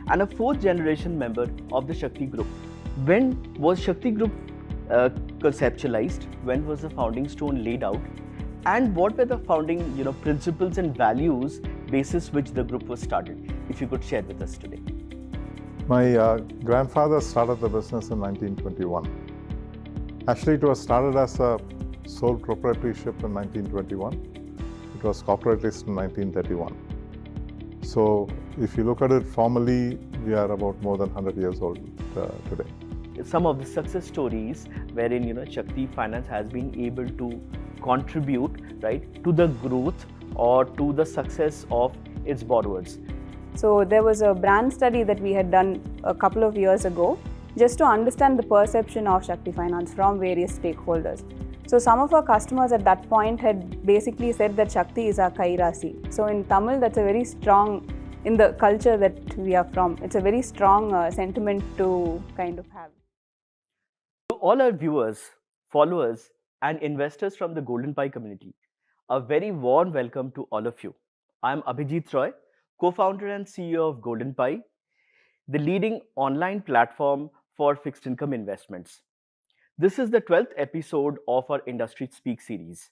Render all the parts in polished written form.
and a fourth generation member of the Sakthi Group. When was Sakthi Group conceptualized? When was the founding stone laid out? And what were the founding principles and values basis which the group was started? If you could share with us today. My grandfather started the business in 1921. Actually, it was started as a sole proprietorship in 1921. It was corporatized in 1931. So, if you look at it formally, we are about more than 100 years old today. Some of the success stories wherein Sakthi Finance has been able to contribute to the growth or to the success of its borrowers. So there was a brand study that we had done a couple of years ago just to understand the perception of Sakthi Finance from various stakeholders. So some of our customers at that point had basically said that Sakthi is our Kairasi. So in Tamil, that's a very strong, in the culture that we are from, it's a very strong sentiment to kind of have. To all our viewers, followers and investors from the Golden Pie community, a very warm welcome to all of you. I am Abhijit Roy, co-founder and CEO of Golden Pie, the leading online platform for fixed income investments. This is the 12th episode of our Industry Speak series.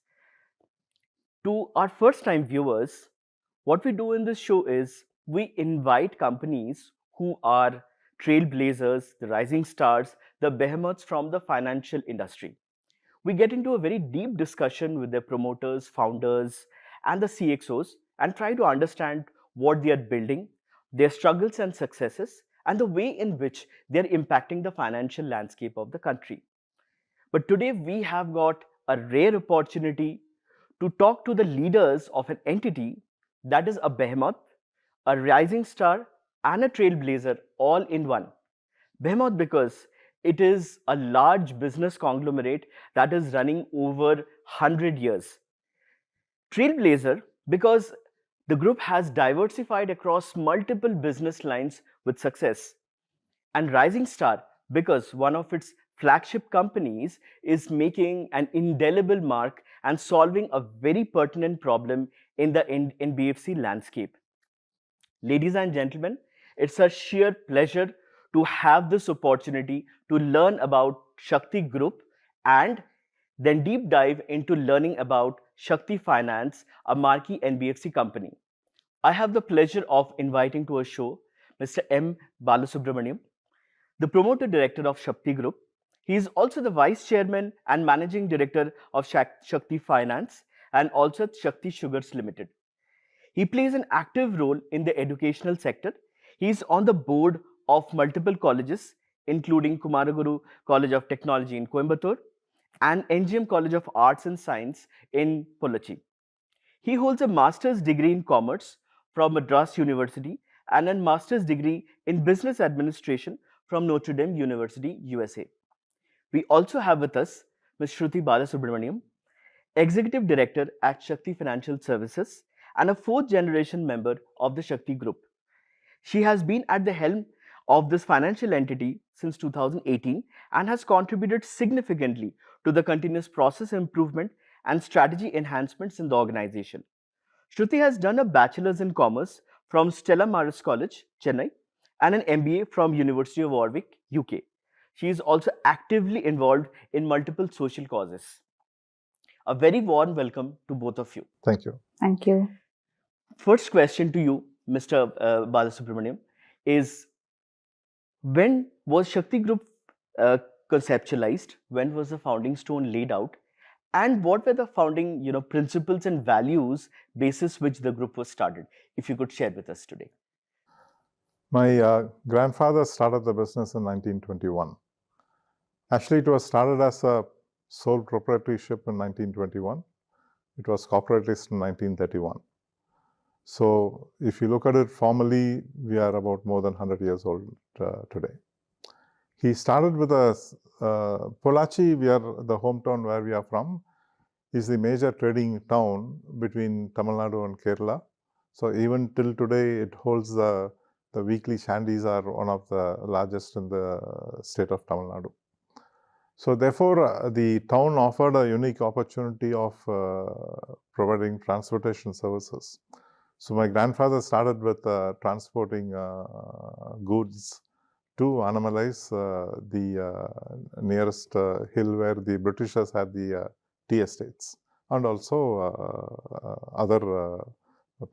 To our first time viewers, what we do in this show is we invite companies who are trailblazers, the rising stars, the behemoths from the financial industry. We get into a very deep discussion with their promoters, founders, and the CXOs and try to understand what they are building, their struggles and successes, and the way in which they're impacting the financial landscape of the country. But today we have got a rare opportunity to talk to the leaders of an entity that is a behemoth, a rising star, and a trailblazer all in one. Behemoth because it is a large business conglomerate that is running over 100 years. Trailblazer because the group has diversified across multiple business lines with success. And Rising Star because one of its flagship companies is making an indelible mark and solving a very pertinent problem in the NBFC landscape. Ladies and gentlemen, it's a sheer pleasure to have this opportunity to learn about Sakthi Group and then deep dive into learning about Sakthi Finance, a marquee NBFC company. I have the pleasure of inviting to a show Mr. M. Balasubramaniam, the promoter director of Sakthi Group. He is also the vice chairman and managing director of Sakthi Finance and also Sakthi Sugars Limited. He plays an active role in the educational sector. He is on the board of multiple colleges, including Kumaraguru College of Technology in Coimbatore and NGM College of Arts and Science in Pollachi. He holds a master's degree in commerce from Madras University and a master's degree in business administration from Notre Dame University, USA. We also have with us Ms. Shruti Balasubramaniam, Executive Director at Sakthi Financial Services and a fourth generation member of the Sakthi Group. She has been at the helm of this financial entity since 2018 and has contributed significantly to the continuous process improvement and strategy enhancements in the organization. Shruti has done a bachelor's in commerce from Stella Maris College, Chennai, and an MBA from University of Warwick, UK. She is also actively involved in multiple social causes. A very warm welcome to both of you. Thank you. Thank you. First question to you, Mr. Balasubramaniam, is when was Sakthi Group conceptualized? When was the founding stone laid out? And what were the founding principles and values basis which the group was started? If you could share with us today. My grandfather started the business in 1921. Actually, it was started as a sole proprietorship in 1921. It was corporatized in 1931. So, if you look at it formally, we are about more than 100 years old today. He started with Pollachi, the hometown where we are from, is the major trading town between Tamil Nadu and Kerala. So, even till today, it holds the weekly shandies are one of the largest in the state of Tamil Nadu. So, therefore, the town offered a unique opportunity of providing transportation services. So my grandfather started with transporting goods to Anamalize, the nearest hill where the Britishers had the tea estates, and also other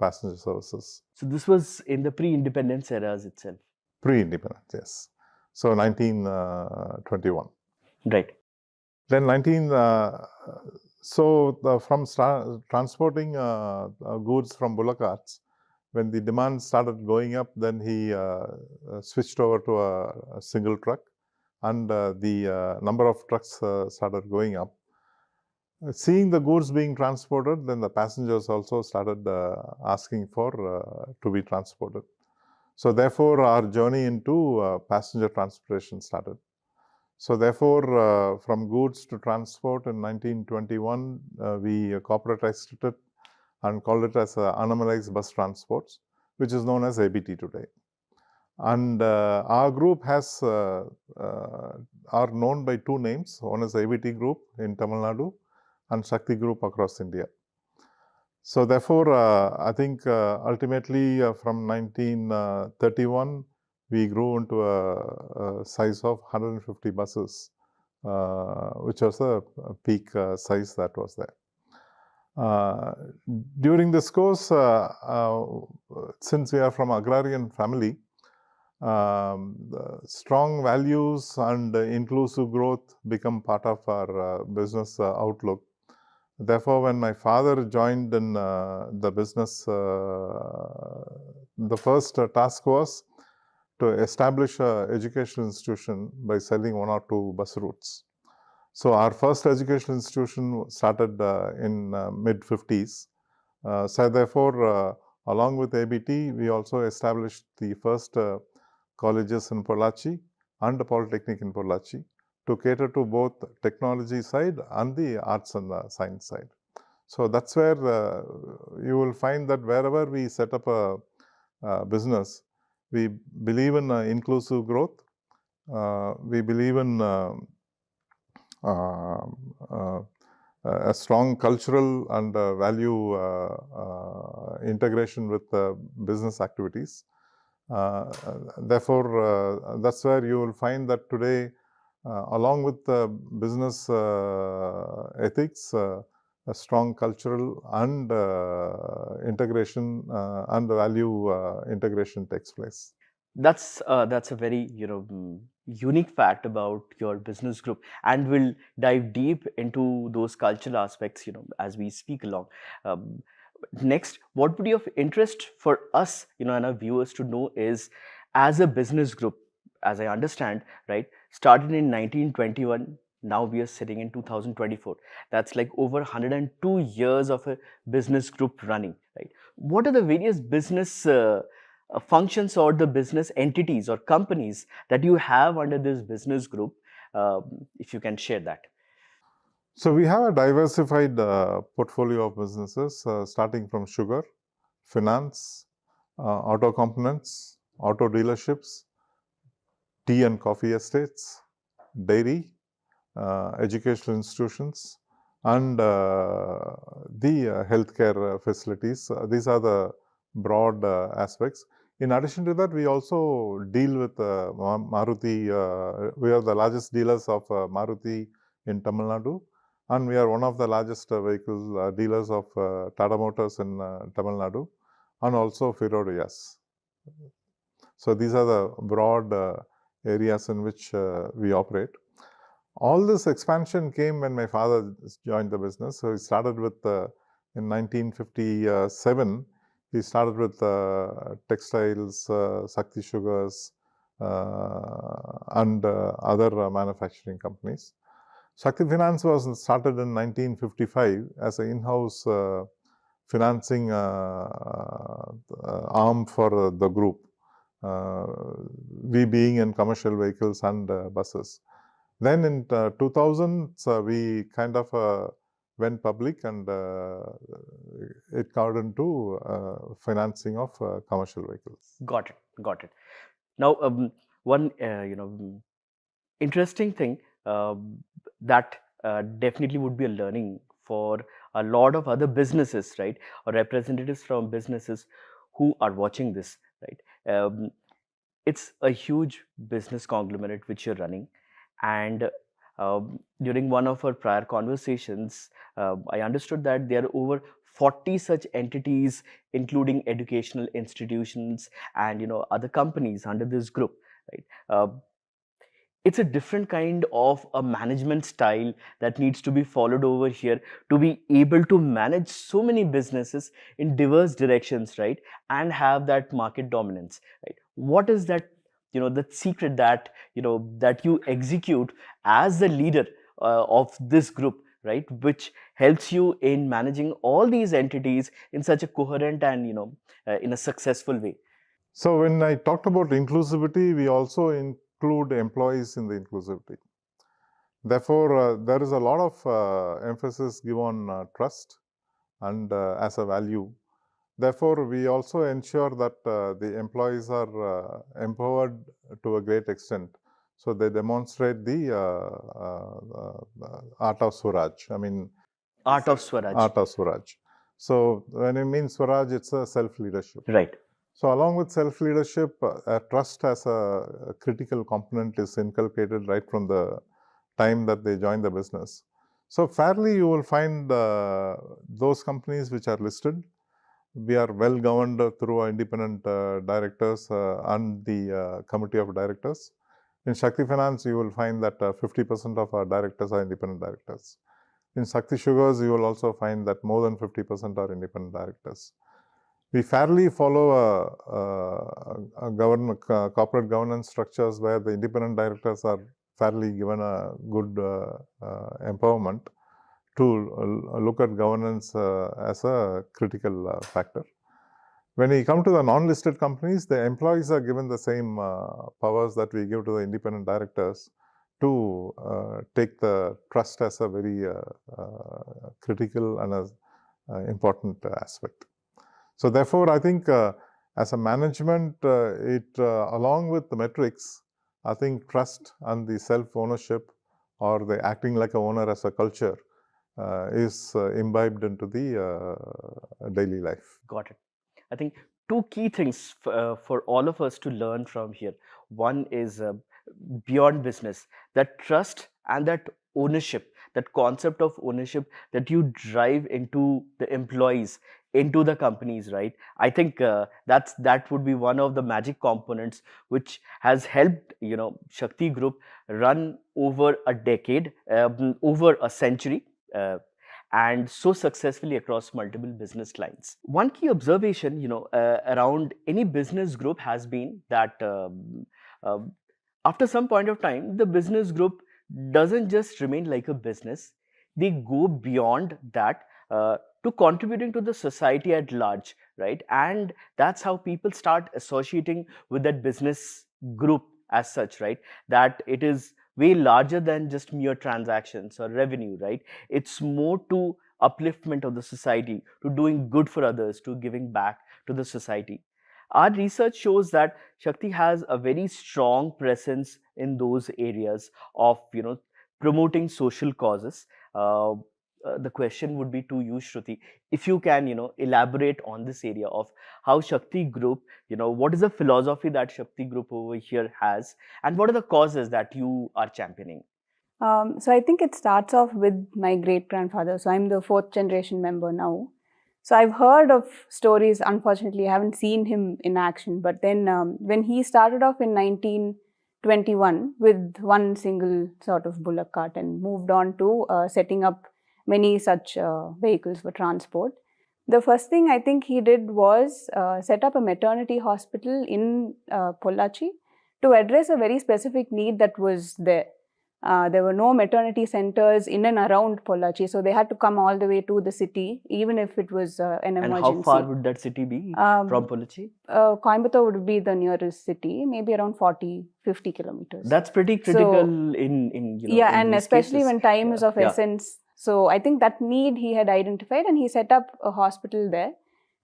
passenger services. So this was in the pre-independence eras itself. Pre-independence, yes. So 1921. Right. Then from transporting goods from bullock carts, when the demand started going up, then he switched over to a single truck, and the number of trucks started going up. Seeing the goods being transported, then the passengers also started asking for to be transported. So therefore, our journey into passenger transportation started. So therefore, from goods to transport in 1921, we corporatized it and called it as Anamalized Bus Transports, which is known as ABT today. And our group are known by two names. One is ABT Group in Tamil Nadu and Sakthi Group across India. So therefore, I think ultimately from 1931, we grew into a size of 150 buses, which was a peak size that was there. During this course, since we are from agrarian family, strong values and inclusive growth become part of our business outlook. Therefore, when my father joined in the business, the first task was to establish an educational institution by selling one or two bus routes. So our first educational institution started in mid-50s. So therefore, along with ABT, we also established the first colleges in Pollachi and the Polytechnic in Pollachi to cater to both technology side and the arts and science side. So that's where you will find that wherever we set up a business, we believe in inclusive growth. We believe in a strong cultural and value integration with business activities. Therefore, that's where you will find that today, along with the business ethics, a strong cultural and integration and value integration takes place. That's a very unique fact about your business group, and we'll dive deep into those cultural aspects as we speak along. Um, Next, what would be of interest for us and our viewers to know is, as a business group, as I understand, right, started in 1921, now we are sitting in 2024. That's like over 102 years of a business group running, right? What are the various business functions or the business entities or companies that you have under this business group? If you can share that. So we have a diversified portfolio of businesses, starting from sugar, finance, auto components, auto dealerships, tea and coffee estates, dairy, educational institutions, and the healthcare facilities. These are the broad aspects. In addition to that, we also deal with Maruti. We are the largest dealers of Maruti in Tamil Nadu, and we are one of the largest vehicle dealers of Tata Motors in Tamil Nadu, and also Ferrarias. So these are the broad areas in which we operate. All this expansion came when my father joined the business. So he started with, in 1957, he started with textiles, Sakthi Sugars, and other manufacturing companies. Sakthi Finance was started in 1955 as an in-house financing arm for the group, we being in commercial vehicles and buses. Then in 2000, we kind of went public, and it got into financing of commercial vehicles. Got it. Now, one interesting thing that definitely would be a learning for a lot of other businesses, right, or representatives from businesses who are watching this, right? It's a huge business conglomerate which you're running, and during one of our prior conversations, I understood that there are over 40 such entities, including educational institutions and other companies under this group, right? It's a different kind of a management style that needs to be followed over here to be able to manage so many businesses in diverse directions, right, and have that market dominance, right? What is that, the secret that that you execute as the leader of this group, right, which helps you in managing all these entities in such a coherent and in a successful way? So when I talked about inclusivity, we also include employees in the inclusivity. Therefore, there is a lot of emphasis given on trust and as a value. Therefore, we also ensure that the employees are empowered to a great extent. So they demonstrate the art of Swaraj. I mean, Art of Swaraj. art of Swaraj. So when it means Swaraj, it's a self-leadership. Right. So along with self-leadership, trust as a critical component is inculcated right from the time that they join the business. So fairly, you will find those companies which are listed. We are well governed through our independent directors and the committee of directors. In Sakthi Finance, you will find that 50% of our directors are independent directors. In Sakthi Sugars, you will also find that more than 50% are independent directors. We fairly follow corporate governance structures where the independent directors are fairly given a good empowerment to look at governance as a critical factor. When we come to the non-listed companies, the employees are given the same powers that we give to the independent directors to take the trust as a very critical and important aspect. So therefore, I think as a management, along with the metrics, I think trust and the self-ownership or the acting like a owner as a culture is imbibed into the daily life. Got it. I think two key things for all of us to learn from here. One is beyond business, that trust and that ownership, that concept of ownership that you drive into the employees, into the companies, right? I think that would be one of the magic components which has helped Shakti Group run over a decade, over a century. And so successfully across multiple business lines. One key observation, around any business group has been that after some point of time, the business group doesn't just remain like a business; they go beyond that to contributing to the society at large, right? And that's how people start associating with that business group as such, right? That it is way larger than just mere transactions or revenue, right? It's more to upliftment of the society, to doing good for others, to giving back to the society. Our research shows that Shakti has a very strong presence in those areas of promoting social causes. The question would be to you, Shruti, if you can elaborate on this area of how Shakti Group, what is the philosophy that Shakti Group over here has, and what are the causes that you are championing? So I think it starts off with my great-grandfather. So I'm the 4th generation member now. So I've heard of stories. Unfortunately, I haven't seen him in action. But then when he started off in 1921 with one single sort of bullock cart and moved on to setting up many such vehicles for transport, the first thing I think he did was set up a maternity hospital in Pollachi to address a very specific need that was there. There were no maternity centers in and around Pollachi, so they had to come all the way to the city, even if it was an emergency. And how far would that city be from Pollachi? Coimbatore would be the nearest city, maybe around 40-50 kilometers. That's pretty critical yeah, in and these especially cases. when time is of essence. So I think that need he had identified, and he set up a hospital there.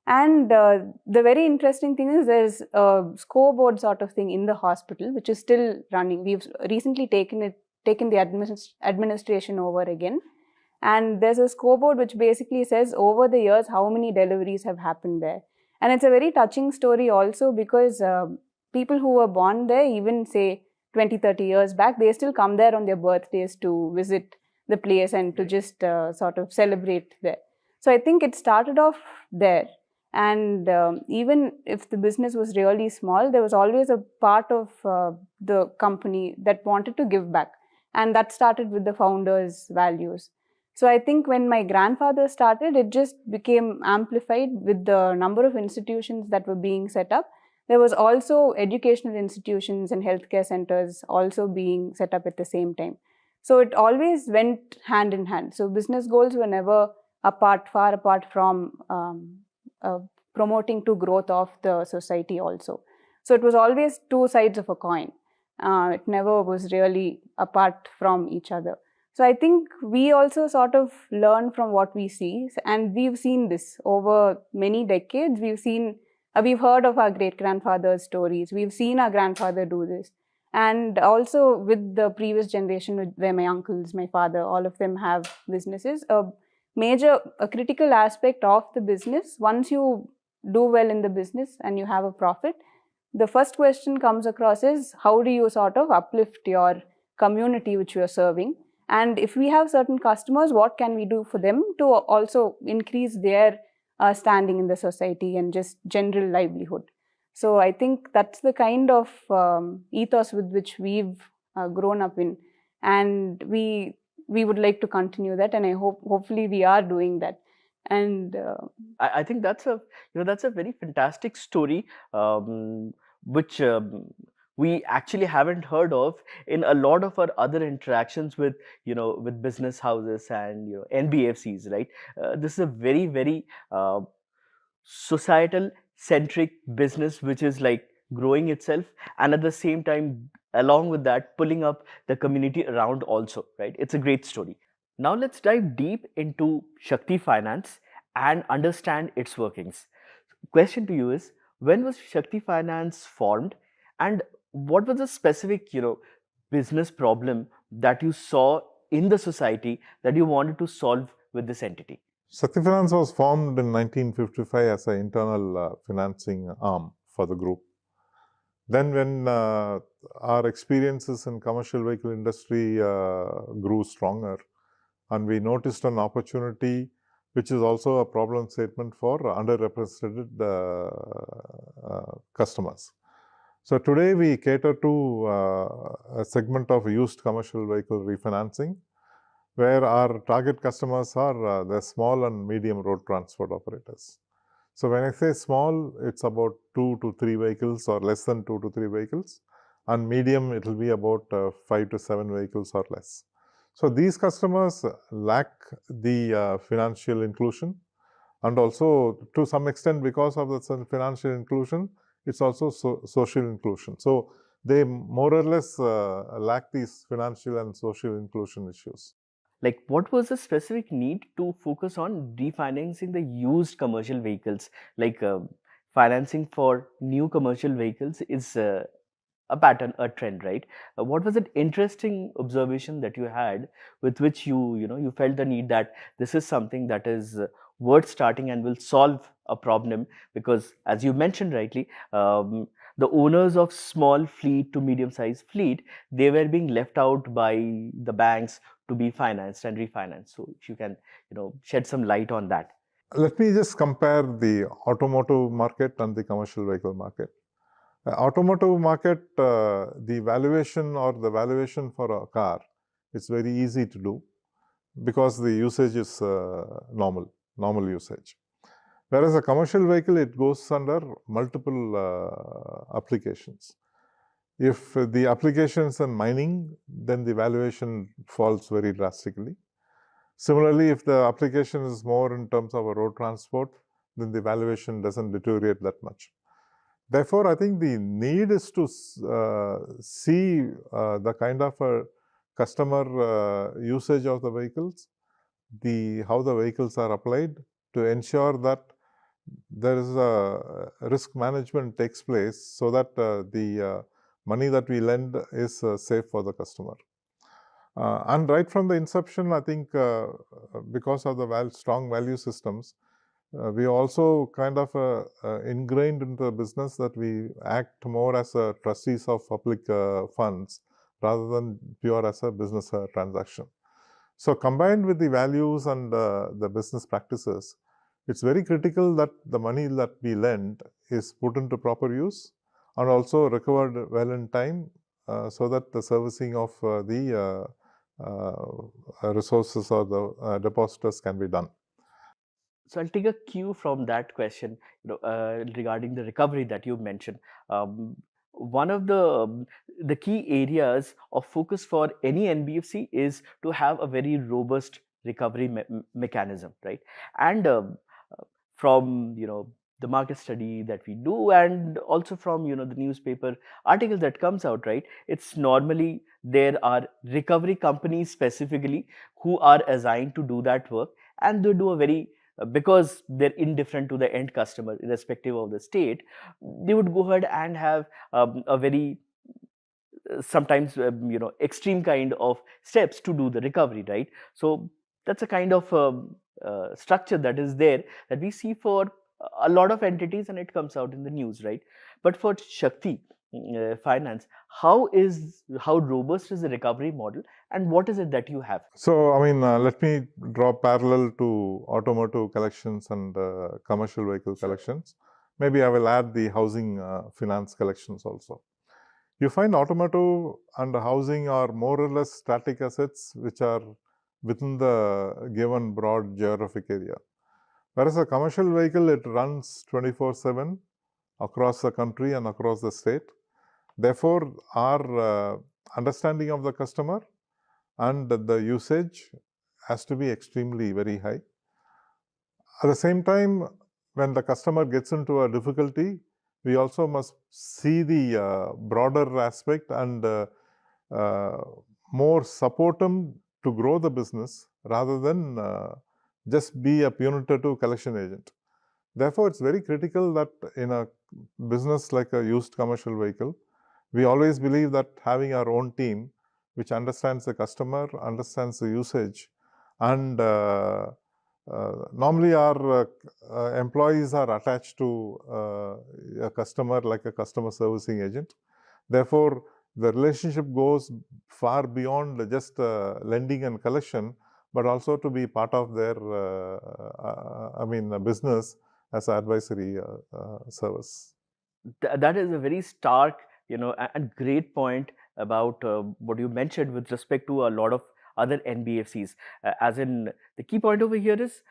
And the very interesting thing is there's a scoreboard sort of thing in the hospital, which is still running. We've recently taken the administration over again. And there's a scoreboard which basically says over the years how many deliveries have happened there. And it's a very touching story also because people who were born there, even say 20, 30 years back, they still come there on their birthdays to visit the place and to just sort of celebrate there. So I think it started off there. And even if the business was really small, there was always a part of the company that wanted to give back. And that started with the founders' values. So I think when my grandfather started, it just became amplified with the number of institutions that were being set up. There was also educational institutions and healthcare centers also being set up at the same time. So it always went hand in hand. So business goals were never far apart from promoting to growth of the society also. So it was always two sides of a coin. It never was really apart from each other. So I think we also sort of learn from what we see, and we've seen this over many decades. We've heard of our great-grandfather's stories. We've seen our grandfather do this. And also with the previous generation, where my uncles, my father, all of them have businesses, a critical aspect of the business, once you do well in the business and you have a profit, the first question comes across is how do you sort of uplift your community which you are serving? And if we have certain customers, what can we do for them to also increase their standing in the society and just general livelihood? So I think that's the kind of ethos with which we've grown up in, and we would like to continue that, and I hopefully we are doing that. And I think that's a that's a very fantastic story, which we actually haven't heard of in a lot of our other interactions with with business houses and NBFCs, right? This is a very societal centric business which is like growing itself, and at the same time, along with that, pulling up the community around also, right? It's a great story. Now let's dive deep into Sakthi Finance and understand its workings. Question to you is, when was Sakthi Finance formed, and what was the specific business problem that you saw in the society that you wanted to solve with this entity? Sakthi Finance was formed in 1955 as an internal financing arm for the group. Then when our experiences in commercial vehicle industry grew stronger, and we noticed an opportunity which is also a problem statement for underrepresented customers. So today we cater to a segment of used commercial vehicle refinancing, where our target customers are the small and medium road transport operators. So when I say small, it's about 2 to 3 vehicles or less than 2 to 3 vehicles, and medium it will be about 5 to 7 vehicles or less. So these customers lack the financial inclusion, and also to some extent because of the financial inclusion, it's also social inclusion. So they more or less lack these financial and social inclusion issues. Like, what was the specific need to focus on refinancing the used commercial vehicles? Like, financing for new commercial vehicles is a pattern, a trend, right? What was an interesting observation that you had with which you felt the need that this is something that is worth starting and will solve a problem? Because as you mentioned rightly, the owners of small fleet to medium sized fleet, they were being left out by the banks to be financed and refinanced. So if you can shed some light on that. Let me just compare the automotive market and the commercial vehicle market. Automotive market, the valuation for a car, it's very easy to do because the usage is normal usage. Whereas a commercial vehicle, it goes under multiple applications. If the applications are mining, then the valuation falls very drastically. Similarly, if the application is more in terms of a road transport, then the valuation doesn't deteriorate that much. Therefore, I think the need is to see the kind of a customer usage of the vehicles, how the vehicles are applied, to ensure that there is a risk management takes place, so that the money that we lend is safe for the customer. And right from the inception, I think because of the strong value systems, we also kind of ingrained into the business that we act more as trustees of public funds rather than pure as a business transaction. So combined with the values and the business practices, it's very critical that the money that we lend is put into proper use and also recovered well in time, so that the servicing of the resources or the depositors can be done. So I'll take a cue from that question, regarding the recovery that you mentioned. One of the key areas of focus for any NBFC is to have a very robust recovery mechanism, right? And from the market study that we do, and also from the newspaper articles that comes out, right, it's normally there are recovery companies specifically who are assigned to do that work, and they do a very because they're indifferent to the end customer irrespective of the state, they would go ahead and have a very sometimes extreme kind of steps to do the recovery, right? So that's a kind of structure that is there that we see for a lot of entities, and it comes out in the news, right? But for Shakti Finance, how robust is the recovery model, and what is it that you have? So, I mean, let me draw parallel to automotive collections and commercial vehicle collections. Maybe I will add the housing finance collections also. You find automotive and housing are more or less static assets which are within the given broad geographic area. Whereas a commercial vehicle, it runs 24/7 across the country and across the state. Therefore, our understanding of the customer and the usage has to be extremely very high. At the same time, when the customer gets into a difficulty, we also must see the broader aspect and more support them to grow the business rather than just be a punitive collection agent. Therefore, it's very critical that in a business like a used commercial vehicle, we always believe that having our own team which understands the customer, understands the usage, and normally our employees are attached to a customer like a customer servicing agent. Therefore, the relationship goes far beyond just lending and collection, but also to be part of their business as an advisory service. That is a very stark, and great point about what you mentioned with respect to a lot of other NBFCs. As in, the key point over here is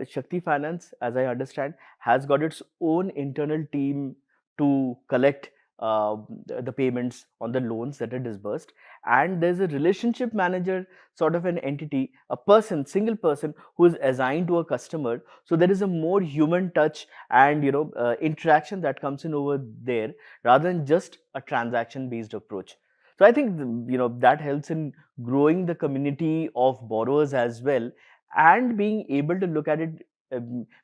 Shakti Finance, as I understand, has got its own internal team to collect the payments on the loans that are disbursed, and there's a relationship manager sort of an entity, a person, single person who is assigned to a customer. So there is a more human touch and interaction that comes in over there rather than just a transaction based approach. So I think that helps in growing the community of borrowers as well, and being able to look at it,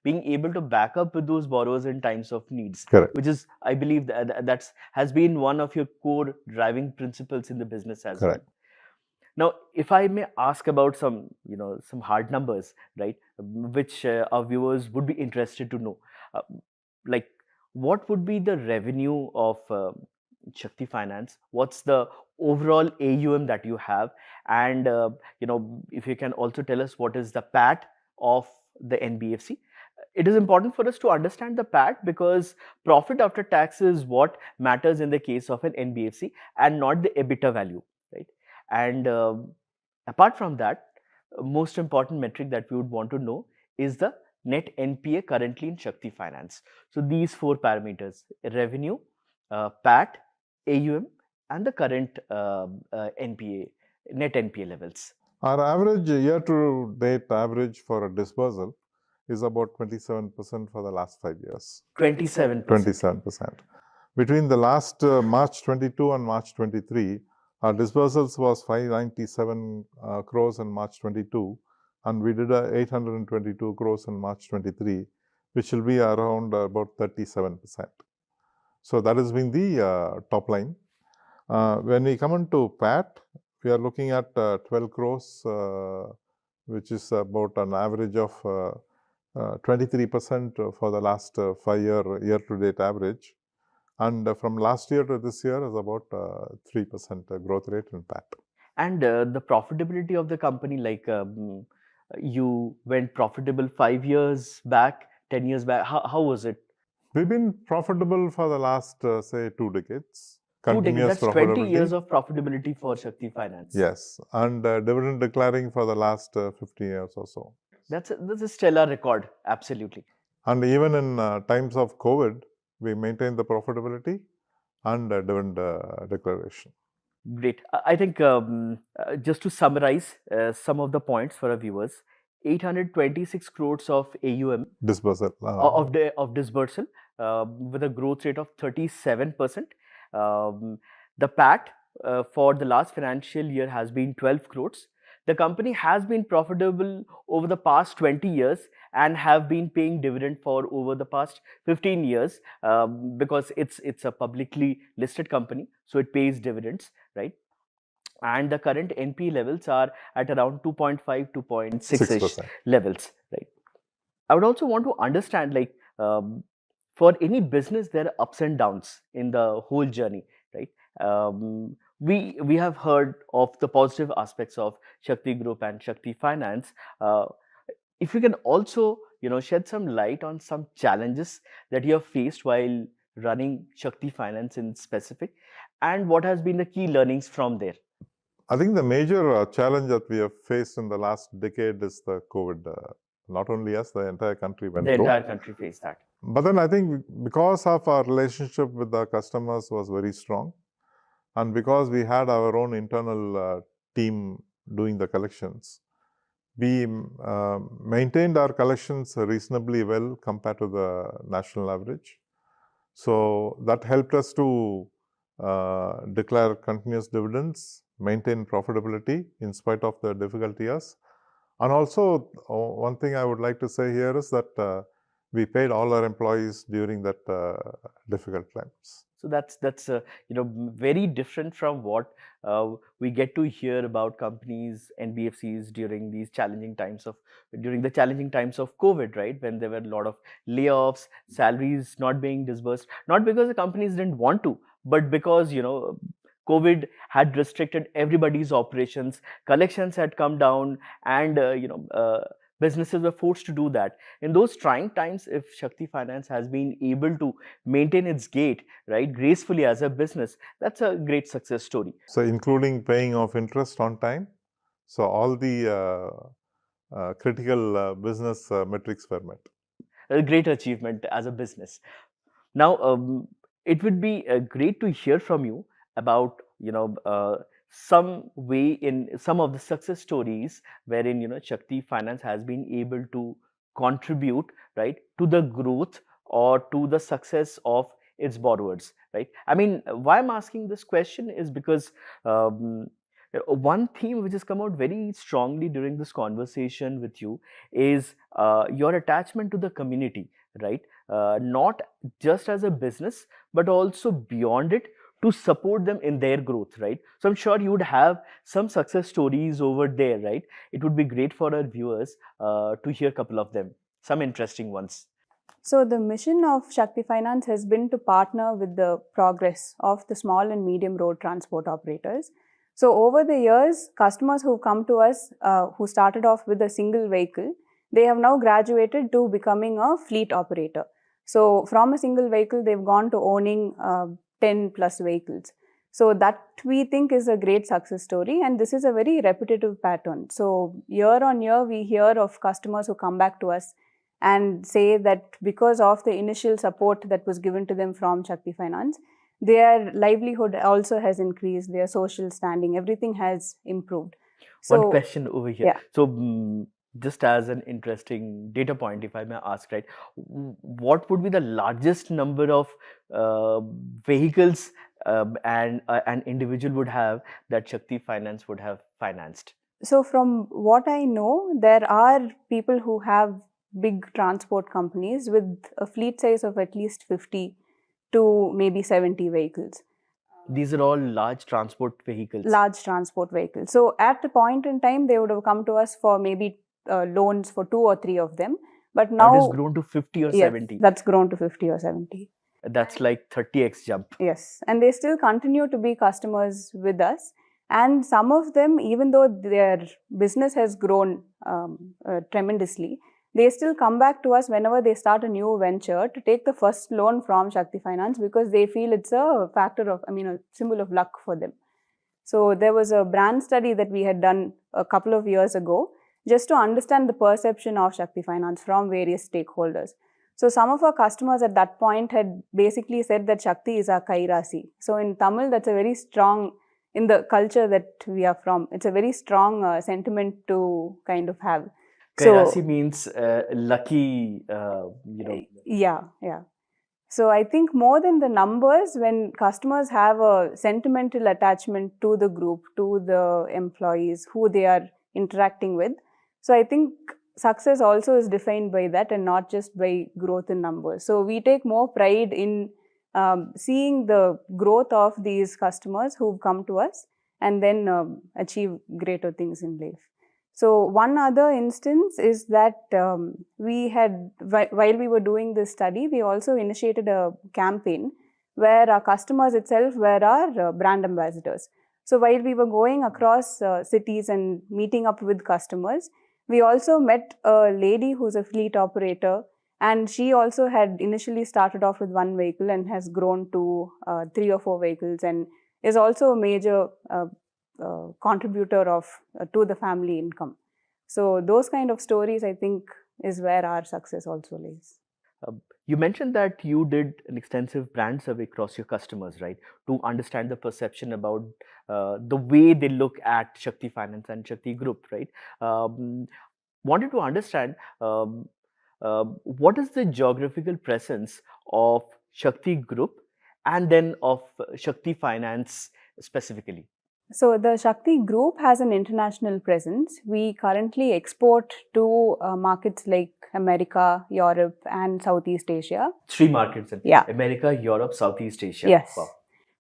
being able to back up with those borrowers in times of needs. Correct. Which is, I believe, that's has been one of your core driving principles in the business as Correct. well. Now, if I may ask about some hard numbers, right, which our viewers would be interested to know, like what would be the revenue of Shakti Finance? What's the overall AUM that you have? And if you can also tell us what is the PAT of the NBFC. It is important for us to understand the PAT because profit after tax is what matters in the case of an NBFC and not the EBITDA value, right? And apart from that, most important metric that we would want to know is the net NPA currently in Shakti Finance. So these four parameters: revenue, PAT, AUM, and the current NPA, net NPA levels. Our average year-to-date average for a disbursal is about 27% for the last 5 years. 27%. 27%. Between the last March 22 and March 23, our disbursals was 597 crores in March 22, and we did 822 crores in March 23, which will be around about 37%. So that has been the top line. When we come into PAT, we are looking at 12 crores, which is about an average of 23% for the last 5-year-to-date average. And from last year to this year is about 3% growth rate in PAT. And the profitability of the company, like you went profitable 5 years back, 10 years back. How was it? We've been profitable for the last, say, 2 decades. 2 decades. Continuous That's 20 profitability. years of profitability for Sakthi Finance. Yes, and dividend declaring for the last 15 years or so. That's a stellar record, absolutely. And even in times of COVID, we maintain the profitability and dividend declaration. Great. I think just to summarize some of the points for our viewers, 826 crores of AUM Disbursal. of disbursal with a growth rate of 37%. The PAT for the last financial year has been 12 crores. The company has been profitable over the past 20 years and have been paying dividend for over the past 15 years because it's a publicly listed company, so it pays dividends, right? And the current NP levels are at around 2.5, 2.6-ish 6%. levels, right? I would also want to understand, like, for any business, there are ups and downs in the whole journey, right? We have heard of the positive aspects of Shakti Group and Shakti Finance. If you can also, shed some light on some challenges that you have faced while running Shakti Finance in specific, and what has been the key learnings from there. I think the major challenge that we have faced in the last decade is the COVID. Not only us, the entire country went through. The entire country faced that. But then I think because of our relationship with the customers was very strong, and because we had our own internal team doing the collections, we maintained our collections reasonably well compared to the national average. So that helped us to declare continuous dividends, maintain profitability in spite of the difficult years. And also, one thing I would like to say here is that we paid all our employees during that difficult times. So that's very different from what we get to hear about companies, NBFCs during the challenging times of COVID, right? When there were a lot of layoffs, salaries not being disbursed, not because the companies didn't want to, but because COVID had restricted everybody's operations, collections had come down, and businesses were forced to do that. In those trying times, if Shakti Finance has been able to maintain its gait, right, gracefully as a business, that's a great success story. So including paying off interest on time. So all the critical business metrics were met. A great achievement as a business. Now, it would be great to hear from you about some way in some of the success stories wherein Shakti Finance has been able to contribute, right, to the growth or to the success of its borrowers, right? I mean, why I'm asking this question is because one theme which has come out very strongly during this conversation with you is your attachment to the community, right? Not just as a business, but also beyond it, to support them in their growth, right? So I'm sure you would have some success stories over there, right? It would be great for our viewers to hear a couple of them, some interesting ones. So the mission of Shakti Finance has been to partner with the progress of the small and medium road transport operators. So over the years, customers who come to us who started off with a single vehicle, they have now graduated to becoming a fleet operator. So from a single vehicle, they've gone to owning 10 plus vehicles. So that we think is a great success story, and this is a very repetitive pattern. So year on year, we hear of customers who come back to us and say that because of the initial support that was given to them from Shakti Finance, their livelihood also has increased, their social standing, everything has improved. So, one question over here. Yeah. So, just as an interesting data point, if I may ask, right, what would be the largest number of vehicles an individual would have that Shakti Finance would have financed? So from what I know, there are people who have big transport companies with a fleet size of at least 50 to maybe 70 vehicles. These are all large transport vehicles. Large transport vehicles. So at the point in time, they would have come to us for maybe loans for 2 or 3 of them. But That now, has grown to 50 or yes, 70. that's grown to 50 or 70. That's like 30x jump. Yes, and they still continue to be customers with us. And some of them, even though their business has grown tremendously, they still come back to us whenever they start a new venture to take the first loan from Sakthi Finance, because they feel it's a factor of, a symbol of luck for them. So there was a brand study that we had done a couple of years ago just to understand the perception of Sakthi Finance from various stakeholders. So some of our customers at that point had basically said that Shakti is our Kairasi. So in Tamil, that's a very strong, in the culture that we are from, it's a very strong sentiment to kind of have. Kairasi means lucky, Yeah. So I think more than the numbers, when customers have a sentimental attachment to the group, to the employees, who they are interacting with. So I think success also is defined by that and not just by growth in numbers. So we take more pride in seeing the growth of these customers who've come to us and then achieve greater things in life. So one other instance is that we had, while we were doing this study, we also initiated a campaign where our customers itself were our brand ambassadors. So while we were going across cities and meeting up with customers, we also met a lady who's a fleet operator, and she also had initially started off with one vehicle and has grown to 3 or 4 vehicles and is also a major contributor to the family income. So those kind of stories, I think, is where our success also lies. You mentioned that you did an extensive brand survey across your customers, right, to understand the perception about the way they look at Sakthi Finance and Sakthi Group, right? Wanted to understand what is the geographical presence of Sakthi Group and then of Sakthi Finance specifically. So the Sakthi Group has an international presence. We currently export to markets like America, Europe, and Southeast Asia. 3 markets in America, Europe, Southeast Asia. Yes. Wow.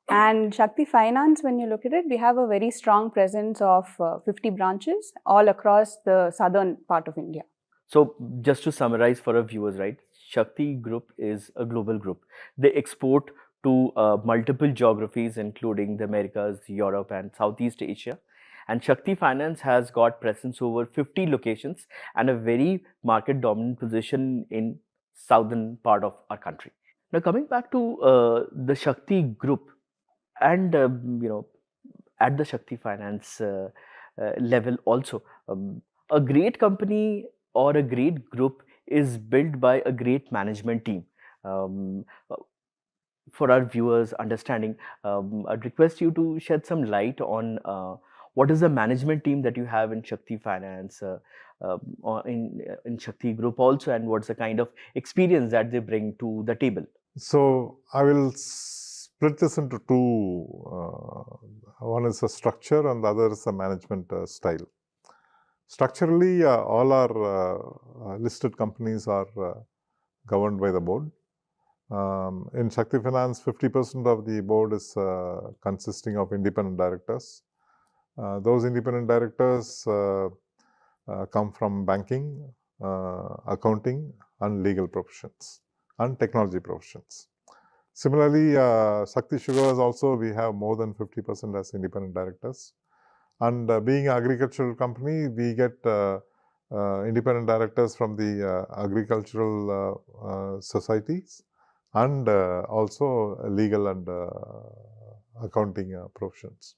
And Sakthi Finance, when you look at it, we have a very strong presence of 50 branches all across the southern part of India. So just to summarize for our viewers, right, Sakthi Group is a global group. They export to multiple geographies, including the Americas, Europe, and Southeast Asia. And Sakthi Finance has got presence over 50 locations and a very market dominant position in southern part of our country. Now coming back to the Sakthi Group and at the Sakthi Finance level also, a great company or a great group is built by a great management team. For our viewers' understanding, I'd request you to shed some light on what is the management team that you have in Sakthi Finance, or in Sakthi Group also, and what's the kind of experience that they bring to the table. So I will split this into two. One is the structure and the other is the management style. Structurally, all our listed companies are governed by the board. In Sakthi Finance, 50% of the board is consisting of independent directors. Those independent directors come from banking, accounting, and legal professions, and technology professions. Similarly, Sakthi Sugars also, we have more than 50% as independent directors. And being an agricultural company, we get independent directors from the agricultural societies and also legal and accounting professions.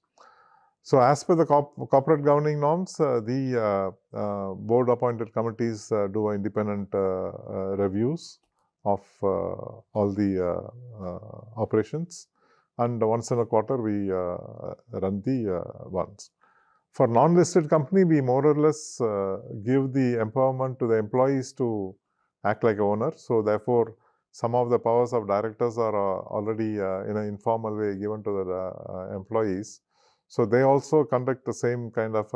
So as per the corporate governing norms, the board appointed committees do independent reviews of all the operations, and once in a quarter we run the ones. For non-listed company, we more or less give the empowerment to the employees to act like owner. So therefore, some of the powers of directors are already in an informal way given to the employees. So they also conduct the same kind of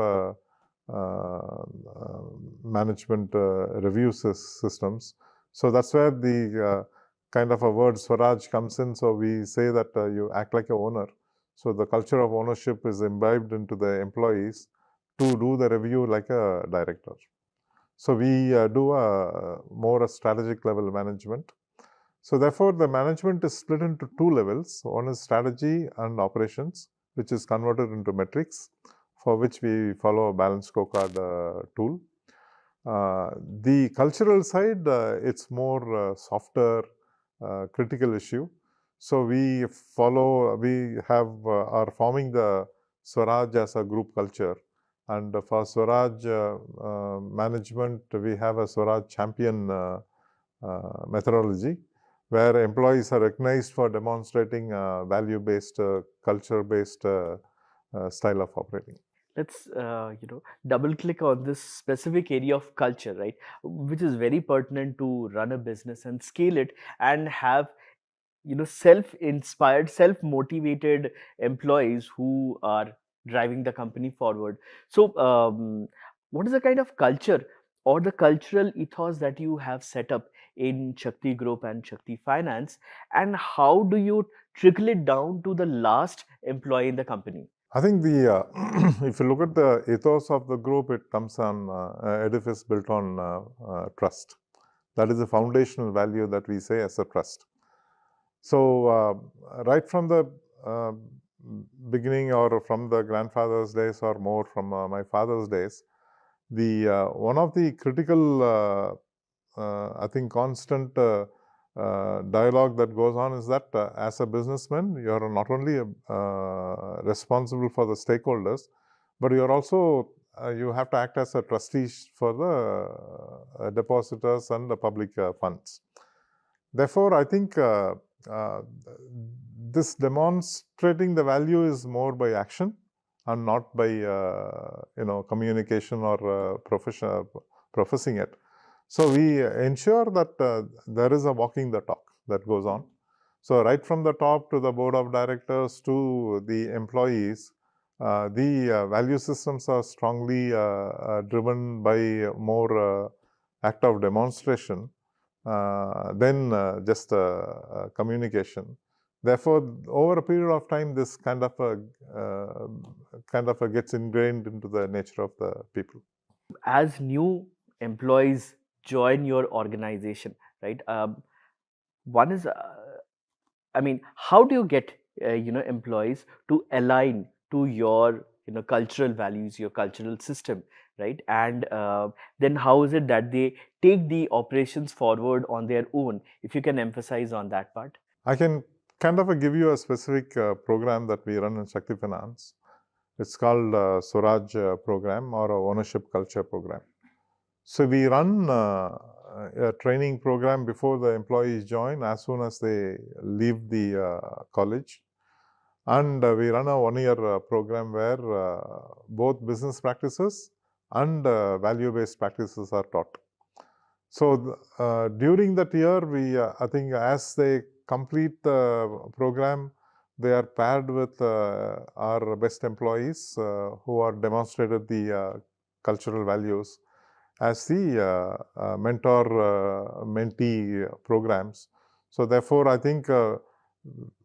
management review systems. So that's where the kind of a word Swaraj comes in. So we say that you act like a owner. So the culture of ownership is imbibed into the employees to do the review like a director. So we do more a strategic level management. So therefore, the management is split into two levels. One is strategy and operations, which is converted into metrics, for which we follow a balanced scorecard tool. The cultural side, it's more softer, critical issue. So we are forming the Swaraj as a group culture. And for Swaraj management, we have a Swaraj champion methodology, where employees are recognized for demonstrating value-based, culture-based style of operating. Let's double click on this specific area of culture, right, which is very pertinent to run a business and scale it and have self-inspired, self-motivated employees who are driving the company forward. So what is the kind of culture or the cultural ethos that you have set up in Shakti Group and Shakti Finance, and how do you trickle it down to the last employee in the company? I think the if you look at the ethos of the group, it comes on edifice built on trust. That is the foundational value that we say as a trust. So right from the beginning, or from the grandfather's days, or more from my father's days, the one of the critical, I think, constant dialogue that goes on is that as a businessman, you are not only responsible for the stakeholders, but you are also you have to act as a trustee for the depositors and the public funds. Therefore, I think this demonstrating the value is more by action and not by communication or professing it. So we ensure that there is a walking the talk that goes on. So right from the top to the board of directors to the employees, the value systems are strongly driven by more act of demonstration than just communication. Therefore, over a period of time, this kind of gets ingrained into the nature of the people. As new employees join your organization, right? One is, how do you get employees to align to your cultural values, your cultural system, right? And then how is it that they take the operations forward on their own? If you can emphasize on that part. I can kind of give you a specific program that we run in Sakthi Finance. It's called Swaraj program, or a ownership culture program. So we run a training program before the employees join, as soon as they leave the college. And we run a 1-year program where both business practices and value-based practices are taught. So during that year, I think as they complete the program, they are paired with our best employees who are demonstrated the cultural values as the mentor-mentee programs. So therefore, I think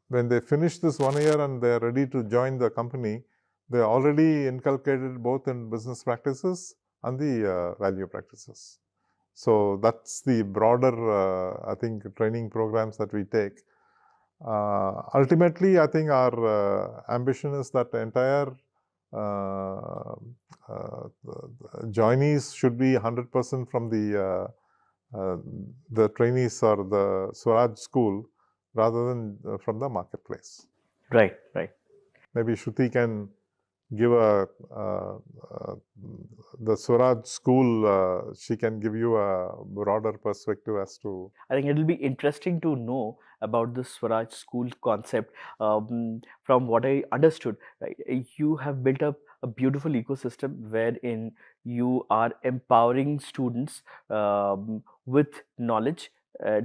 when they finish this 1 year and they are ready to join the company, they are already inculcated both in business practices and the value practices. So that's the broader, I think, training programs that we take. Ultimately, I think our ambition is that the entire joinees should be 100% from the trainees or the Swaraj school, rather than from the marketplace. Right. Maybe Shruti can give the Swaraj school, she can give you a broader perspective as to. I think it will be interesting to know about the Swaraj school concept. From what I understood, right, you have built up a beautiful ecosystem wherein you are empowering students with knowledge,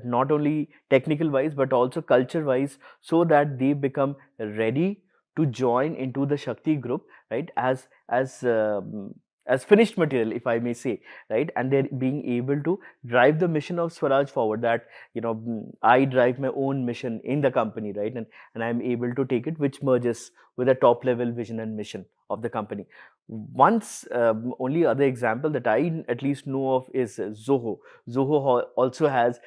not only technical wise but also culture wise, so that they become ready to join into the Shakti group, right? as finished material, if I may say, right? And they're being able to drive the mission of Swaraj forward. That I drive my own mission in the company, right? And I'm able to take it, which merges with a top level vision and mission of the company. Once only other example that I at least know of is Zoho. Zoho also has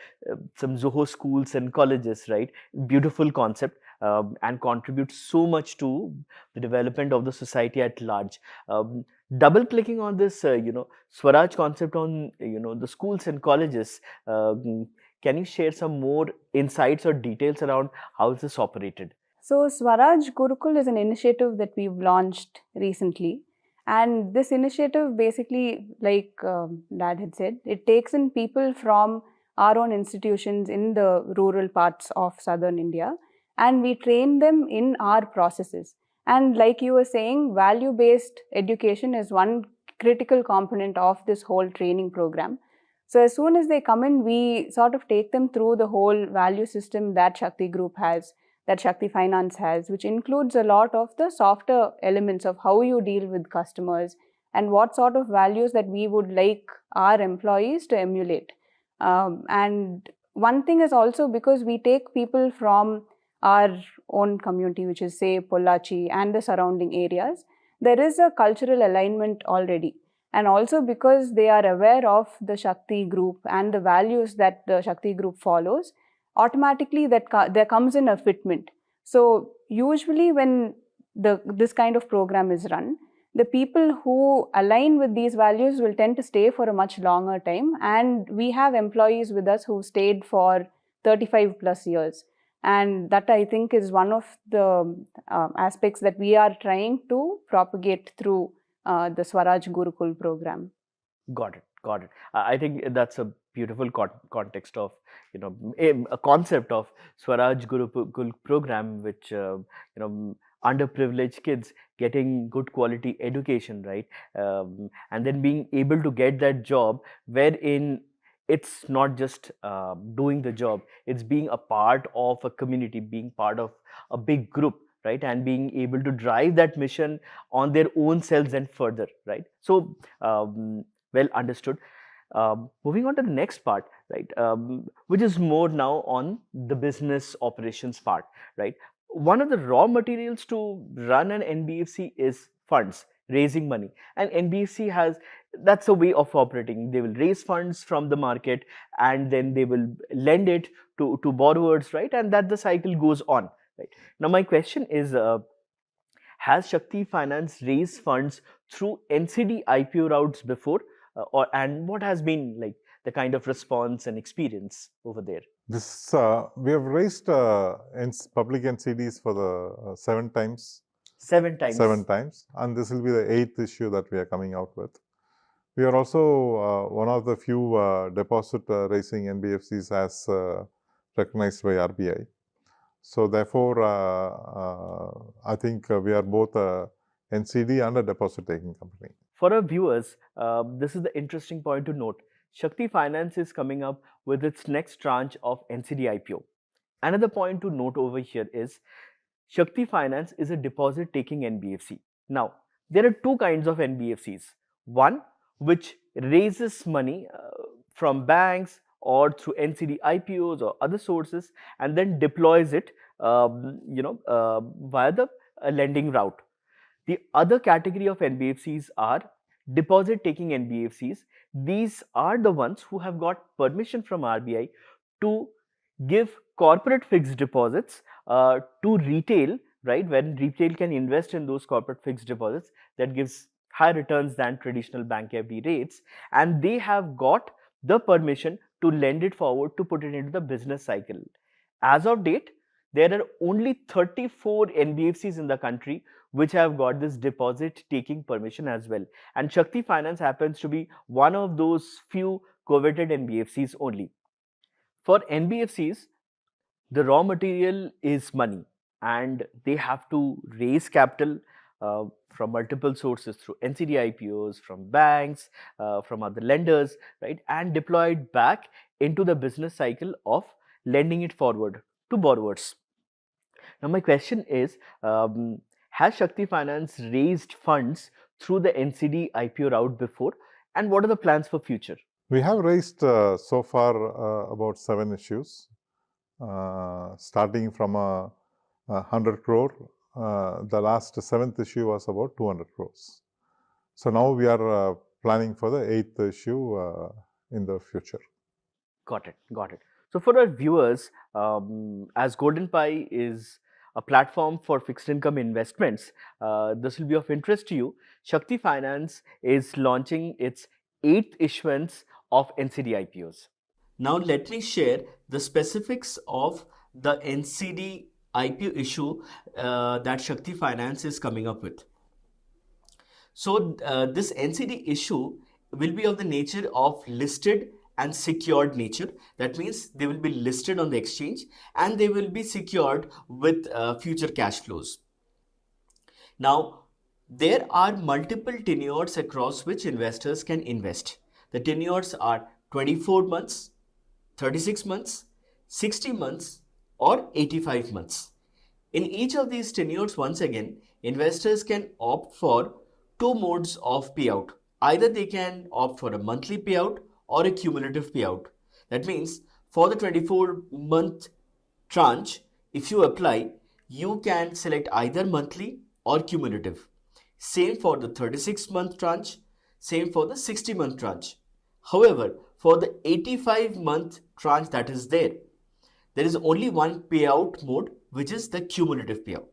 some Zoho schools and colleges, right? Beautiful concept. And contributes so much to the development of the society at large. Double clicking on this, Swaraj concept on the schools and colleges. Can you share some more insights or details around how is this operated? So, Swaraj Gurukul is an initiative that we've launched recently. And this initiative basically, like Dad had said, it takes in people from our own institutions in the rural parts of southern India, and we train them in our processes. And like you were saying, value based education is one critical component of this whole training program. So, as soon as they come in, we sort of take them through the whole value system that Shakti Group has, that Sakthi Finance has, which includes a lot of the softer elements of how you deal with customers and what sort of values that we would like our employees to emulate. And one thing is also because we take people from our own community, which is, say, Pollachi and the surrounding areas, there is a cultural alignment already. And also because they are aware of the Shakti group and the values that the Shakti group follows, automatically there comes in a fitment. So usually when this kind of program is run, the people who align with these values will tend to stay for a much longer time, and we have employees with us who stayed for 35 plus years, and that I think is one of the aspects that we are trying to propagate through the Swaraj Gurukul program. Got it. Got it. I think that's a beautiful context of a concept of Swaraj Gurukul program, which underprivileged kids getting good quality education, right? And then being able to get that job wherein it's not just doing the job, it's being a part of a community, being part of a big group, right? And being able to drive that mission on their own selves and further, right? So well understood. Moving on to the next part, right, which is more now on the business operations part, right? One of the raw materials to run an NBFC is funds, raising money, and NBFC has that's a way of operating. They will raise funds from the market and then they will lend it to borrowers, right? And that the cycle goes on, right? Now, my question is. Has Shakti Finance raised funds through NCD IPO routes before, or and what has been like the kind of response and experience over there? This we have raised public NCDs for the 7 times. 7 times. 7 times, and this will be the 8th issue that we are coming out with. We are also one of the few deposit raising NBFCs as recognized by RBI. So therefore, I think we are both a NCD and a deposit taking company. For our viewers, this is the interesting point to note. Shakti Finance is coming up with its next tranche of NCD IPO. Another point to note over here is Shakti Finance is a deposit taking NBFC. Now, there are two kinds of NBFCs. One, which raises money from banks or through NCD IPOs or other sources and then deploys it via the lending route. The other category of NBFCs are deposit taking NBFCs. These are the ones who have got permission from RBI to give corporate fixed deposits to retail, right? When retail can invest in those corporate fixed deposits, that gives higher returns than traditional bank FD rates, and they have got the permission to lend it forward to put it into the business cycle. As of date, there are only 34 NBFCs in the country which have got this deposit taking permission as well. And Shakti Finance happens to be one of those few coveted NBFCs only. For NBFCs, the raw material is money and they have to raise capital from multiple sources through NCD IPOs, from banks, from other lenders, right? And deploy it back into the business cycle of lending it forward to borrowers. Now, my question is, has Shakti Finance raised funds through the NCD IPO route before, and what are the plans for future? We have raised so far about 7 issues, starting from 100 crore. The last 7th issue was about 200 crores. So now we are planning for the 8th issue in the future. Got it. Got it. So for our viewers, as Golden Pie is a platform for fixed income investments, this will be of interest to you. Sakthi Finance is launching its 8th issuance of NCD IPOs. Now let me share the specifics of the NCD IPO issue that Sakthi Finance is coming up with. So this NCD issue will be of the nature of listed and secured nature. That means they will be listed on the exchange and they will be secured with future cash flows. Now, there are multiple tenures across which investors can invest. The tenures are 24 months, 36 months, 60 months, or 85 months. In each of these tenures, once again, investors can opt for 2 modes of payout. Either they can opt for a monthly payout or a cumulative payout. That means for the 24-month tranche, if you apply, you can select either monthly or cumulative. Same for the 36-month tranche, same for the 60-month tranche. However, for the 85-month tranche that is there is only one payout mode, which is the cumulative payout.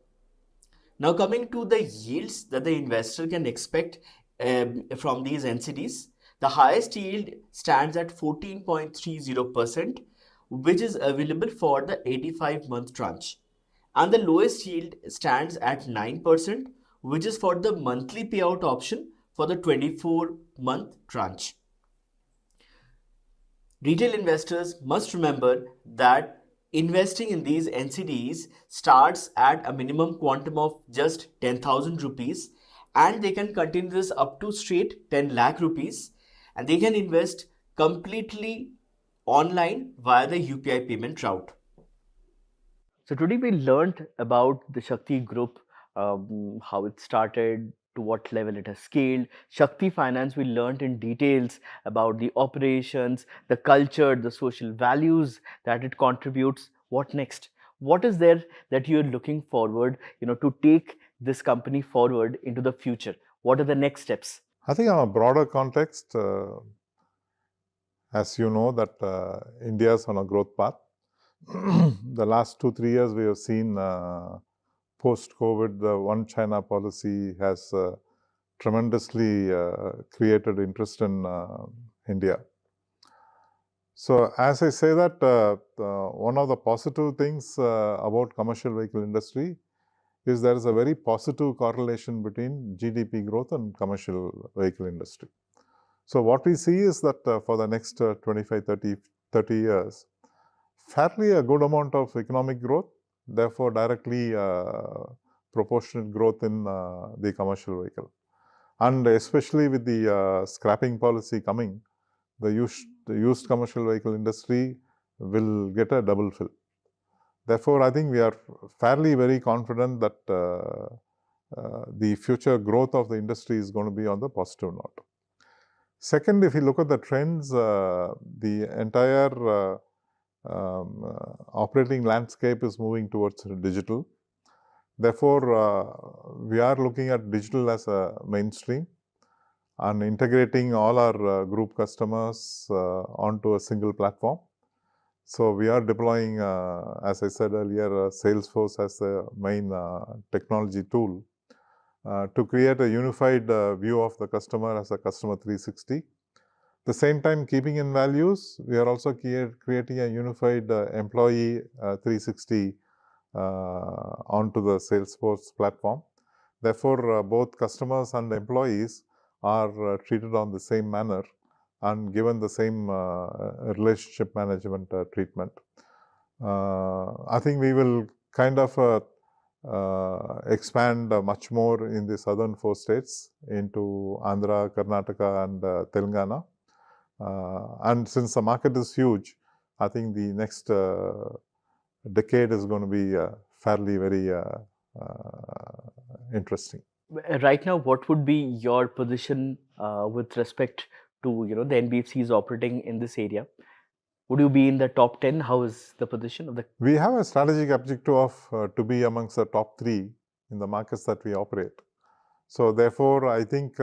Now coming to the yields that the investor can expect from these NCDs, the highest yield stands at 14.30%, which is available for the 85-month tranche. And the lowest yield stands at 9%, which is for the monthly payout option for the 24-month tranche. Retail investors must remember that investing in these NCDs starts at a minimum quantum of just 10,000 rupees, and they can continue this up to straight 10 lakh rupees, and they can invest completely online via the UPI payment route. So today we learned about the Sakthi group, how it started, to what level it has scaled. Sakthi Finance, we learned in details about the operations, the culture, the social values that it contributes. What next? What is there that you're looking forward, to take this company forward into the future? What are the next steps? I think on a broader context, as you know, that India is on a growth path. The last 2-3 years, we have seen post-COVID, the One China policy has tremendously created interest in India. So, as I say that, one of the positive things about commercial vehicle industry is there is a very positive correlation between GDP growth and commercial vehicle industry. So, what we see is that for the next 25, 30 years, fairly a good amount of economic growth, therefore directly proportionate growth in the commercial vehicle. And especially with the scrapping policy coming, the used commercial vehicle industry will get a double fill. Therefore, I think we are fairly very confident that the future growth of the industry is going to be on the positive note. Second, if you look at the trends, the entire operating landscape is moving towards digital. Therefore, we are looking at digital as a mainstream and integrating all our group customers onto a single platform. So, we are deploying, as I said earlier, Salesforce as the main technology tool to create a unified view of the customer as a customer 360. The same time, keeping in values, we are also creating a unified employee 360 onto the Salesforce platform. Therefore, both customers and employees are treated on the same manner and given the same relationship management treatment. I think we will kind of expand much more in the southern 4 states into Andhra, Karnataka and Telangana. And since the market is huge, I think the next decade is going to be fairly very interesting. Right now, what would be your position with respect to the NBFCs operating in this area? Would you be in the top 10? How is the position of the? We have a strategic objective of to be amongst the top 3 in the markets that we operate. So therefore, I think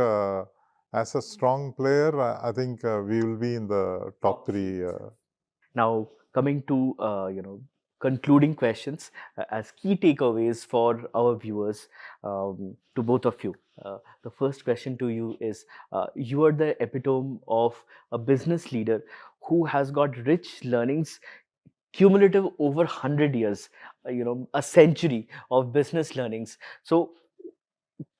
as a strong player, I think we will be in the top 3. Now, coming to concluding questions as key takeaways for our viewers, to both of you. The first question to you is: you are the epitome of a business leader who has got rich learnings, cumulative over 100 years, a century of business learnings. So,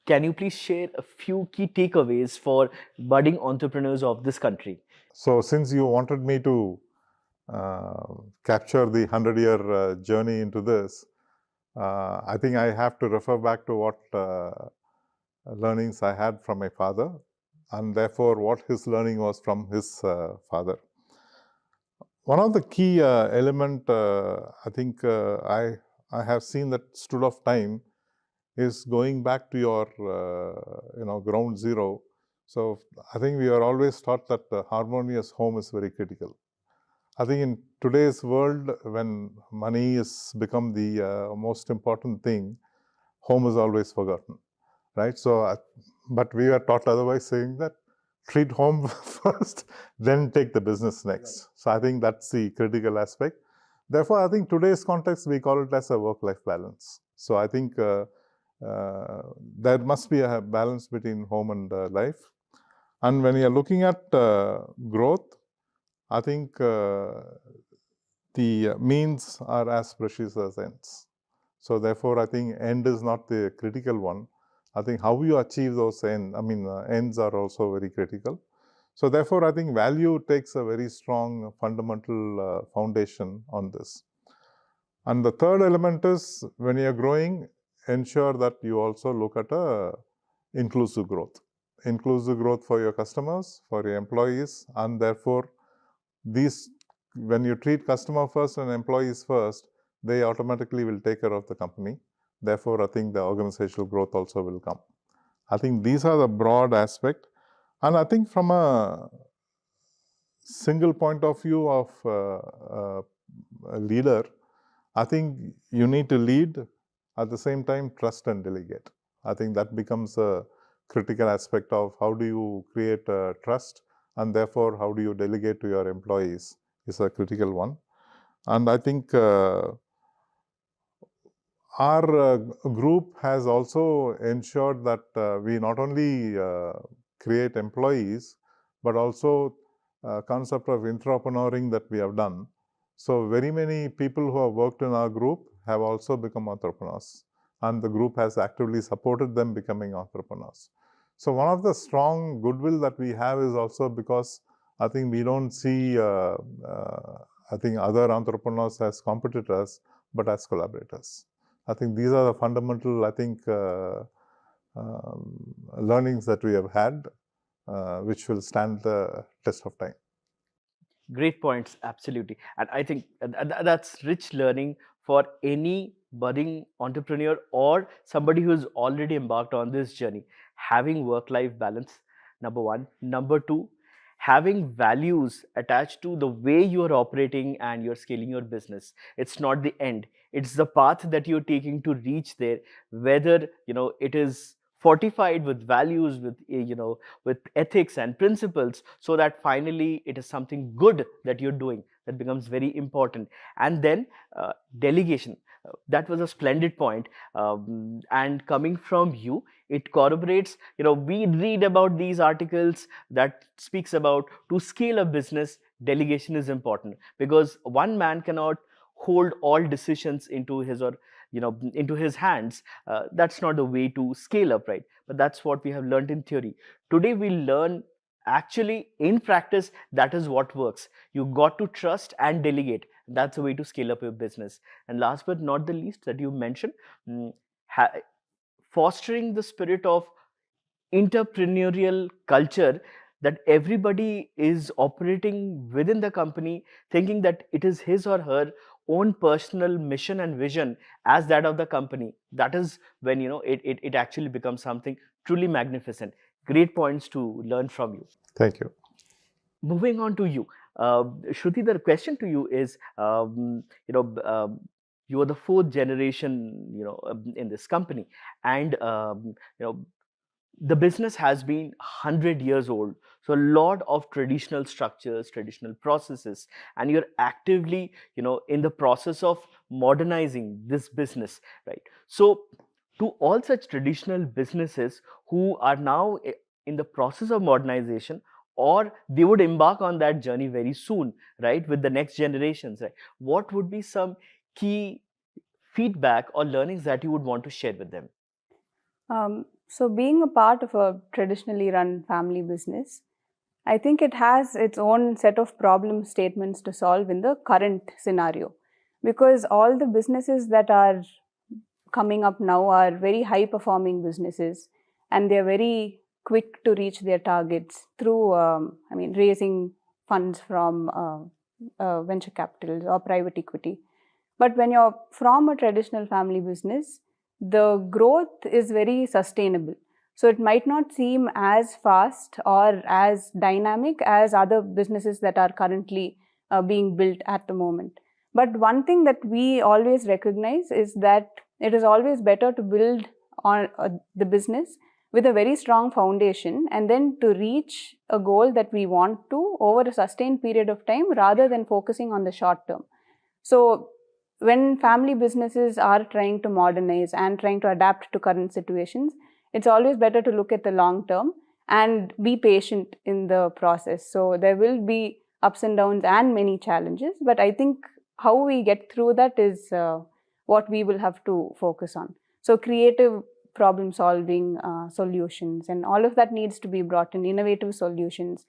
can you please share a few key takeaways for budding entrepreneurs of this country? So since you wanted me to capture the 100-year journey into this, I think I have to refer back to what learnings I had from my father, and therefore what his learning was from his father. One of the key element I think I have seen that stood of time is going back to your ground zero. So I think we are always taught that the harmonious home is very critical. I think in today's world, when money has become the most important thing, home is always forgotten, right? So, but we are taught otherwise, saying that treat home first, then take the business next. Right. So I think that's the critical aspect. Therefore, I think today's context, we call it as a work-life balance. So I think there must be a balance between home and life. And when you're looking at growth, I think the means are as precious as ends. So therefore, I think end is not the critical one. I think how you achieve those ends are also very critical. So therefore, I think value takes a very strong fundamental foundation on this. And the third element is, when you're growing, ensure that you also look at inclusive growth. Inclusive growth for your customers, for your employees, and therefore when you treat customer first and employees first, they automatically will take care of the company. Therefore, I think the organizational growth also will come. I think these are the broad aspect. And I think from a single point of view of a leader, I think you need to lead, at the same time trust and delegate. I think that becomes a critical aspect of how do you create trust, and therefore how do you delegate to your employees is a critical one. And I think our group has also ensured that we not only create employees, but also concept of entrepreneuring that we have done. So very many people who have worked in our group have also become entrepreneurs, and the group has actively supported them becoming entrepreneurs. So one of the strong goodwill that we have is also because I think we don't see I think other entrepreneurs as competitors, but as collaborators. I think these are the fundamental, learnings that we have had, which will stand the test of time. Great points, absolutely. And I think that's rich learning for any budding entrepreneur or somebody who's already embarked on this journey. Having work life balance, number one. Number two, having values attached to the way you are operating and you're scaling your business. It's not the end, it's the path that you're taking to reach there, whether it is fortified with values, with with ethics and principles, so that finally it is something good that you're doing that becomes very important. And then delegation, that was a splendid point. And coming from you, it corroborates, we read about these articles that speaks about, to scale a business, delegation is important, because one man cannot hold all decisions into his or into his hands. That's not the way to scale up, right? But that's what we have learned in theory. Today we learn actually in practice, that is what works. You got to trust and delegate. That's the way to scale up your business. And last but not the least, that you mentioned, fostering the spirit of entrepreneurial culture, that everybody is operating within the company thinking that it is his or her own personal mission and vision as that of the company, that is when it actually becomes something truly magnificent. Great points to learn from you. Thank you. Moving on to you, Shruti, the question to you is, you are the fourth generation, in this company, and the business has been 100 years old, so a lot of traditional structures, traditional processes, and you're actively in the process of modernizing this business, right? So to all such traditional businesses who are now in the process of modernization, or they would embark on that journey very soon, right, with the next generations, right, what would be some key feedback or learnings that you would want to share with them? So being a part of a traditionally run family business, I think it has its own set of problem statements to solve in the current scenario, because all the businesses that are coming up now are very high performing businesses, and they're very quick to reach their targets through raising funds from venture capitals or private equity. But when you're from a traditional family business, the growth is very sustainable. So it might not seem as fast or as dynamic as other businesses that are currently being built at the moment. But one thing that we always recognize is that it is always better to build on the business with a very strong foundation, and then to reach a goal that we want to over a sustained period of time, rather than focusing on the short term. So when family businesses are trying to modernize and trying to adapt to current situations, it's always better to look at the long term and be patient in the process. So there will be ups and downs and many challenges, but I think how we get through that is what we will have to focus on. So creative problem solving solutions, and all of that needs to be brought in, innovative solutions.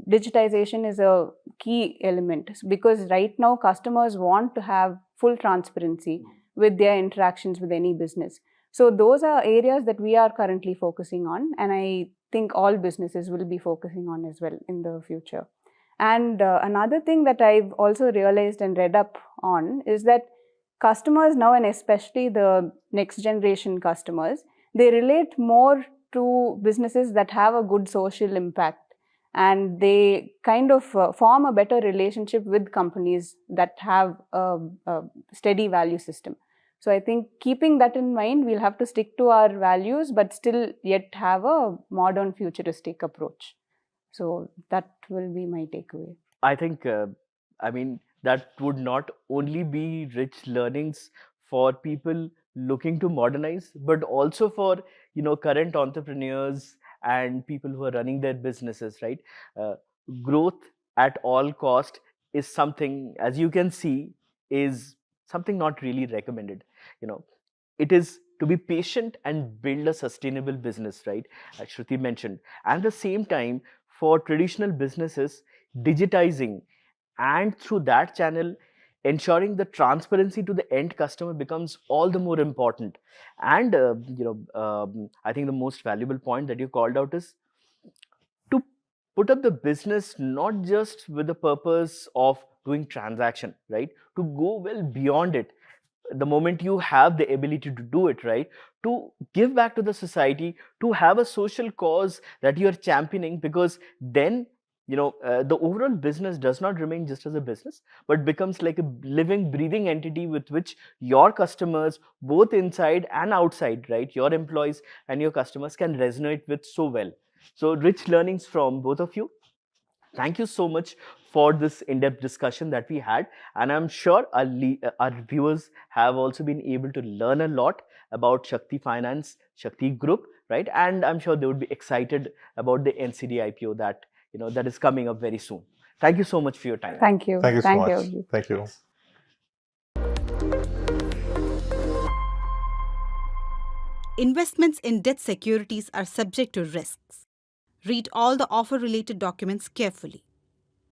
Digitization is a key element, because right now customers want to have full transparency with their interactions with any business. So those are areas that we are currently focusing on, and I think all businesses will be focusing on as well in the future. And another thing that I've also realized and read up on is that customers now, and especially the next generation customers, they relate more to businesses that have a good social impact, and they kind of form a better relationship with companies that have a steady value system. So I think keeping that in mind, we'll have to stick to our values, but still yet have a modern futuristic approach. So that will be my takeaway. I think, that would not only be rich learnings for people looking to modernize, but also for, current entrepreneurs and people who are running their businesses, right? Uh, Growth at all cost is something, as you can see, is something not really recommended. You know, it is to be patient and build a sustainable business, right? As Shruti mentioned. And at the same time, for traditional businesses, digitizing, and through that channel ensuring the transparency to the end customer becomes all the more important. And I think the most valuable point that you called out is to put up the business not just with the purpose of doing transaction, right, to go well beyond it the moment you have the ability to do it, right, to give back to the society, to have a social cause that you are championing, because then the overall business does not remain just as a business, but becomes like a living breathing entity with which your customers, both inside and outside, right, your employees and your customers, can resonate with so well. So rich learnings from both of you. Thank you so much for this in-depth discussion that we had, and I'm sure our viewers have also been able to learn a lot about Sakthi Finance, Sakthi Group, right? And I'm sure they would be excited about the NCD IPO that is coming up very soon. Thank you so much for your time. Thank you. Thank you so much. Abhijit. Thank you. Investments in debt securities are subject to risks. Read all the offer-related documents carefully.